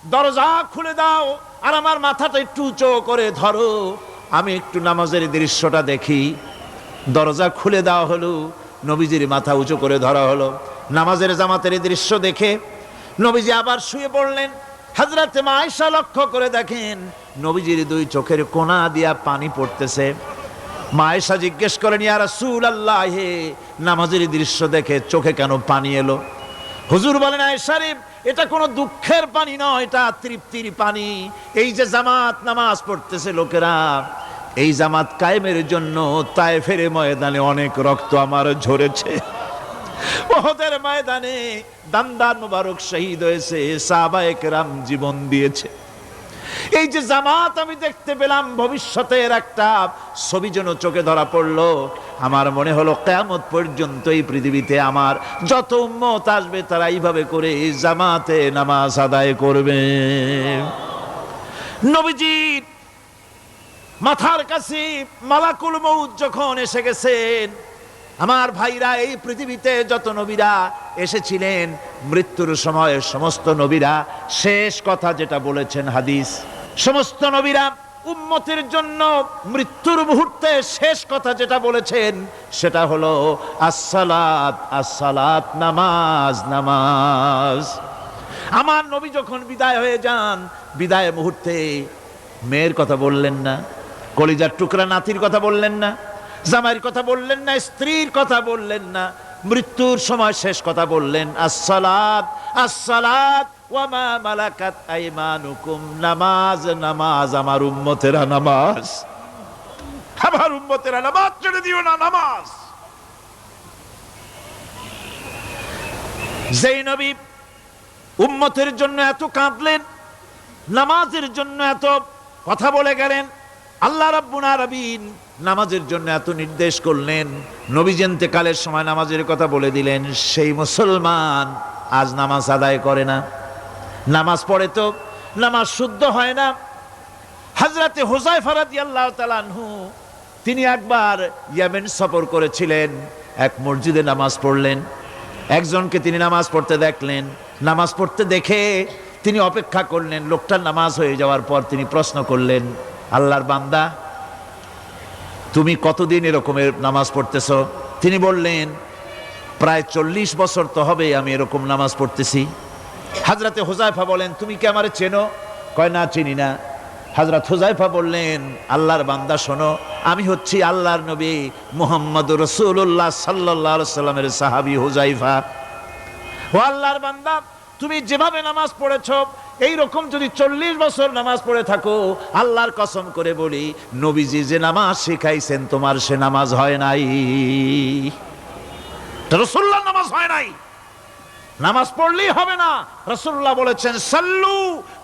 দরজা খুলে দাও আর আমার মাথাটা একটু উঁচু করে ধরো, আমি একটু নামাজের দৃশ্যটা দেখি। দরজা খুলে দেওয়া হলো, নবীজির মাথা উঁচু করে ধরা হলো। নামাজের জামাতের দৃশ্য দেখে নবীজি আবার শুয়ে পড়লেন। হযরত মা আয়েশা লক্ষ্য করে দেখেন নবীজির দুই চোখের কোণা দিয়া পানি পড়তেছে। মা আয়েশা জিজ্ঞেস করেন, ইয়া রাসূলুল্লাহ, হে নামাজের দৃশ্য দেখে চোখে কেন পানি এলো? হুজুর বলেন, আয়েশা রে, এটা কোনো দুঃখের পানি নয়, এটা তৃপ্তির পানি। এই যে জামাত নামাজ পড়তেছে লোকেরা, এই জামাত কায়েমের জন্য তায়েফের ময়দানে অনেক রক্ত আমার ঝরেছে। উহুদের ময়দানে দান্দান মুবারক শহীদ হয়েছে, সাহাবায়ে কেরাম জীবন দিয়েছে। এই যে জামাত আমি দেখতে পেলাম, ভবিষ্যতের একটা ছবি যেন চোখে ধরা পড়লো। আমার মনে হলো কিয়ামত পর্যন্ত এই পৃথিবীতে আমার যত উম্মত আসবে তারা এইভাবে করে জামাতে নামাজ আদায় করবে। নবীজির মাথার কাছে মালাকুল মউত যখন এসে গেছেন, আমার ভাইরা, এই পৃথিবীতে যত নবীরা এসেছিলেন মৃত্যুর সময় সমস্ত নবীরা শেষ কথা যেটা বলেছেন, হাদিস, সমস্ত নবীরা উম্মতের জন্য মৃত্যুর মুহূর্তে শেষ কথা যেটা বলেছেন সেটা হলো আসসালাত, আসসালাত, নামাজ, নামাজ। আমার নবী যখন বিদায় হয়ে যান, বিদায় মুহূর্তে মেয়ের কথা বললেন না, কলিজার টুকরা নাতির কথা বললেন না, জামাইয়ের কথা বললেন না, স্ত্রীর কথা বললেন না, মৃত্যুর সময় শেষ কথা বললেন আসসালাত, আসসালাত ওয়া মা মালাকাত আইমানুকুম, নামাজ, নামাজ, আমার উম্মতেরা নামাজ, আমার উম্মতেরা নামাজ ছেড়ে দিও না, নামাজ। যেই নবী উম্মতের জন্য এত কাঁদলেন, নামাজের জন্য এত কথা বলে গেলেন, আল্লাহ রাব্বুল আলামিন নামাজের জন্য এত নির্দেশ করলেন, নবীজি ইন্তেকালের সময় নামাজের কথা বলে দিলেন, সেই মুসলমান আজ নামাজ আদায় করে না, নামাজ পড়ে তো নামাজ শুদ্ধ হয় না। হযরতে হুযায়ফা রাদিয়াল্লাহু তাআলা আনহু তিনি একবার ইয়েমেন সফর করেছিলেন, এক মসজিদে নামাজ পড়লেন, একজনকে তিনি নামাজ পড়তে দেখলেন, নামাজ পড়তে দেখে তিনি অপেক্ষা করলেন, লোকটার নামাজ হয়ে যাওয়ার পর তিনি প্রশ্ন করলেন, আল্লাহর বান্দা, তুমি কতদিন এরকমের নামাজ পড়তেছ? তিনি বললেন, প্রায় 40 বছর তো হবে আমি এরকম নামাজ পড়তেছি। হযরতে হুযায়ফা বলেন, তুমি কি আমারে চেনো? কয়, না, চিনি না। হযরত হুযায়ফা বললেন, আল্লাহর বান্দা শোনো, আমি হচ্ছি আল্লাহর নবী মুহাম্মদুর রাসূলুল্লাহ সাল্লাল্লাহু আলাইহি সাল্লামের সাহাবী হুযায়ফা। ও আল্লাহর বান্দা, তুমি যেভাবে নামাজ পড়েছো এই রকম যদি 40 বছর নামাজ পড়ে থাকো, আল্লাহর কসম করে বলি, নবীজি যে নামাজ শিখাইছেন তোমার সে নামাজ হয় নাই, রাসূলুল্লাহর নামাজ হয় নাই। নামাজ পড়লেই হবে না, রাসূলুল্লাহ বলেছেন, সাল্লু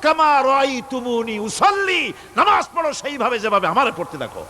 কামা রাআইতুমুনি উসাল্লি, নামাজ পড়ো সেইভাবে যেভাবে আমারে পড়তে দেখো।